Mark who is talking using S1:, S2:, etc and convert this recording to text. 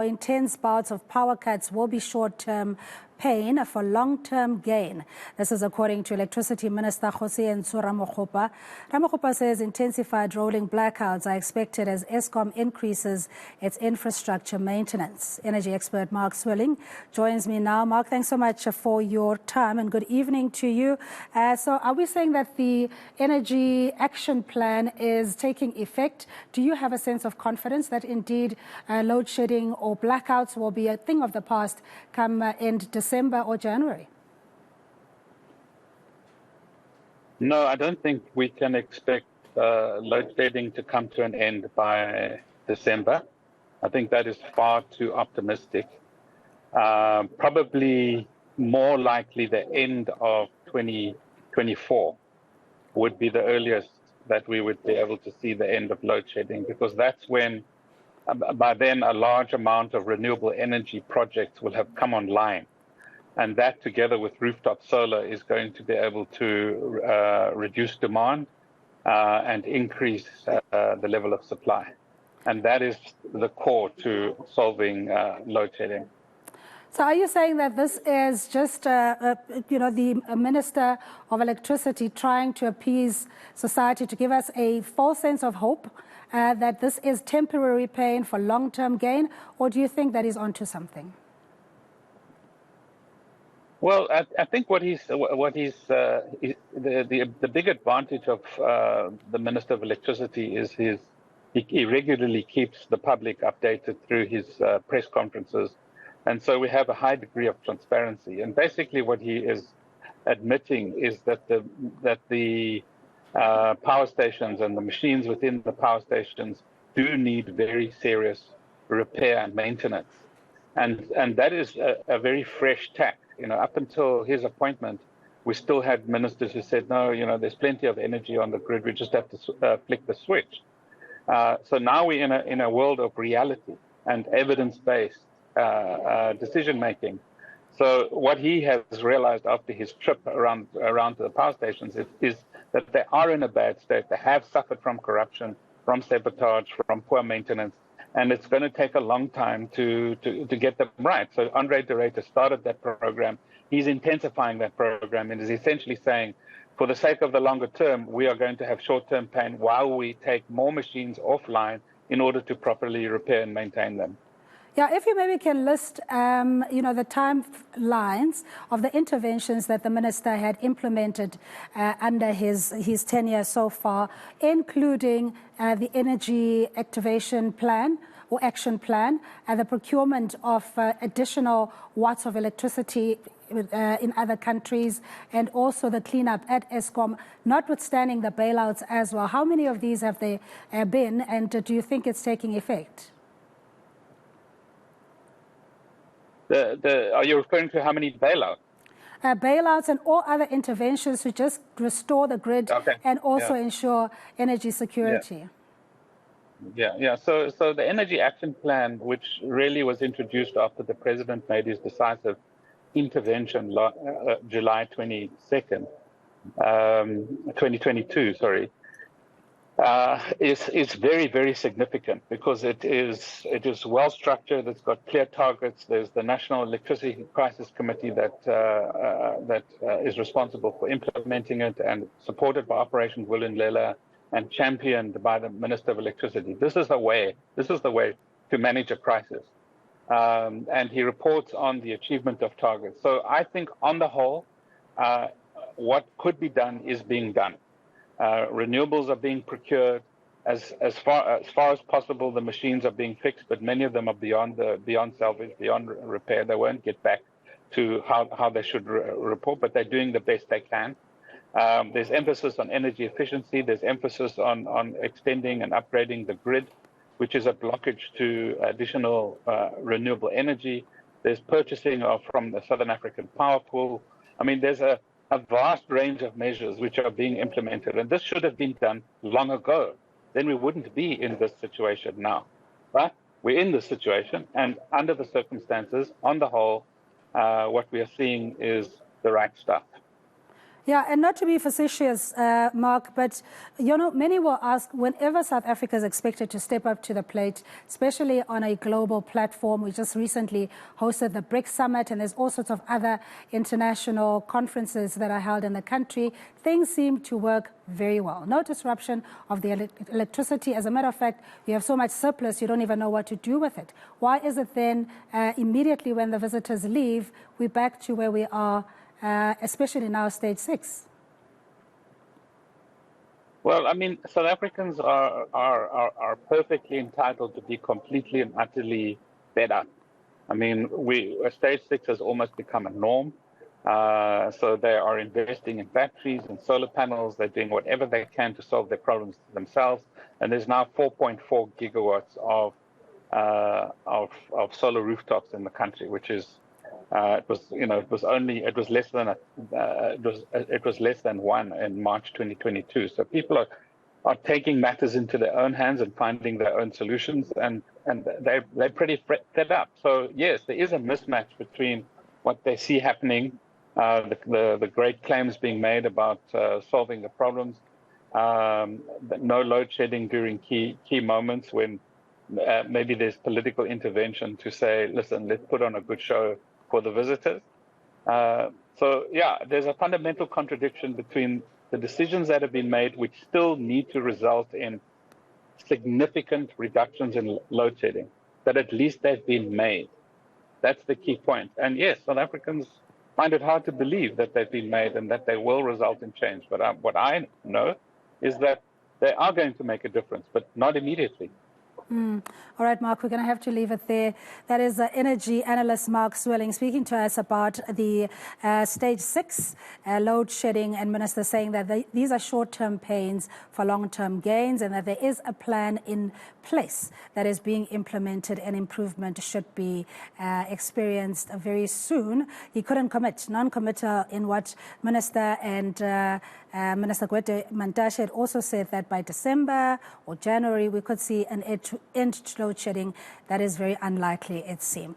S1: Intense bouts of power cuts will be short-term pain for long-term gain. This is according to Electricity Minister Kgosientsho Ramokgopa. Ramokgopa says intensified rolling blackouts are expected as Eskom increases its infrastructure maintenance. Energy expert Mark Swilling joins me now. Mark, thanks so much for your time and good evening to you. So are we saying that the Energy Action Plan is taking effect? Do you have a sense of confidence that indeed load shedding or blackouts will be a thing of the past come end December or January?
S2: No, I don't think we can expect load shedding to come to an end by December. I think that is far too optimistic. Probably more likely the end of 2024 would be the earliest that we would be able to see the end of load shedding, because that's when, by then, a large amount of renewable energy projects will have come online. And that, together with rooftop solar, is going to be able to reduce demand and increase the level of supply. And that is the core to solving load shedding.
S1: So are you saying that this is just, the Minister of Electricity trying to appease society, to give us a false sense of hope that this is temporary pain for long-term gain, or do you think that he's onto something?
S2: Well, I think the big advantage of the Minister of Electricity is he regularly keeps the public updated through his press conferences, and so we have a high degree of transparency. And basically, what he is admitting is that the power stations and the machines within the power stations do need very serious repair and maintenance, and that is a very fresh tack. Up until his appointment, we still had ministers who said, no, there's plenty of energy on the grid, we just have to flick the switch. So now we're in a world of reality and evidence-based decision-making. So what he has realized after his trip around the power stations is that they are in a bad state. They have suffered from corruption, from sabotage, from poor maintenance, and it's going to take a long time to get them right. So Andre de Ruyter started that program. He's intensifying that program and is essentially saying, for the sake of the longer term, we are going to have short-term pain while we take more machines offline in order to properly repair and maintain them.
S1: Yeah, if you maybe can list, the timelines of the interventions that the minister had implemented under his tenure so far, including the Energy Activation Plan or Action Plan, and the procurement of additional watts of electricity in other countries, and also the cleanup at Eskom, notwithstanding the bailouts as well. How many of these have there been, and do you think it's taking effect?
S2: Are you referring to how many bailouts?
S1: Bailouts and all other interventions to just restore the grid and also ensure energy security.
S2: Yeah. So the Energy Action Plan, which really was introduced after the president made his decisive intervention July 22nd, 2022, sorry, is very, very significant because it is well structured. It's got clear targets. There's the National Electricity Crisis Committee that is responsible for implementing it, and supported by Operation Vulindlela and championed by the Minister of Electricity. This is the way to manage a crisis. And he reports on the achievement of targets. So I think on the whole, what could be done is being done. Renewables are being procured as far as possible. The machines are being fixed, but many of them are beyond salvage, beyond repair. They won't get back to how they should report, but they're doing the best they can. There's emphasis on energy efficiency. There's emphasis on extending and upgrading the grid, which is a blockage to additional renewable energy. There's purchasing from the Southern African Power Pool. I mean, there's a vast range of measures which are being implemented, and this should have been done long ago. Then we wouldn't be in this situation now. But we're in this situation, and under the circumstances, on the whole, what we are seeing is the right stuff.
S1: Yeah, and not to be facetious, Mark, but, many will ask, whenever South Africa is expected to step up to the plate, especially on a global platform. We just recently hosted the BRICS Summit, and there's all sorts of other international conferences that are held in the country. Things seem to work very well. No disruption of the electricity. As a matter of fact, we have so much surplus, you don't even know what to do with it. Why is it then, immediately when the visitors leave, we're back to where we are, especially now, stage 6?
S2: Well, I mean, South Africans are perfectly entitled to be completely and utterly fed up. I mean, stage 6 has almost become a norm. So they are investing in batteries and solar panels. They're doing whatever they can to solve their problems themselves. And there's now 4.4 gigawatts of solar rooftops in the country, which is it was less than one in March 2022. So people are taking matters into their own hands and finding their own solutions, and they're pretty fed up. So yes, there is a mismatch between what they see happening, the great claims being made about solving the problems, no load shedding during key moments when maybe there's political intervention to say, listen, let's put on a good show for the visitors. So yeah, there's a fundamental contradiction between the decisions that have been made, which still need to result in significant reductions in load shedding, but at least they've been made. That's the key point. And yes, South Africans find it hard to believe that they've been made and that they will result in change. But what I know is that they are going to make a difference, but not immediately.
S1: All right, Mark, we're going to have to leave it there. That is energy analyst Mark Swilling speaking to us about the stage 6 load shedding, and Minister saying that these are short-term pains for long-term gains, and that there is a plan in place that is being implemented, and improvement should be experienced very soon. He couldn't commit, non-committal in what Minister and Minister Gwede Mantashe had also said that by December or January we could see an end to load shedding. That is very unlikely, it seems.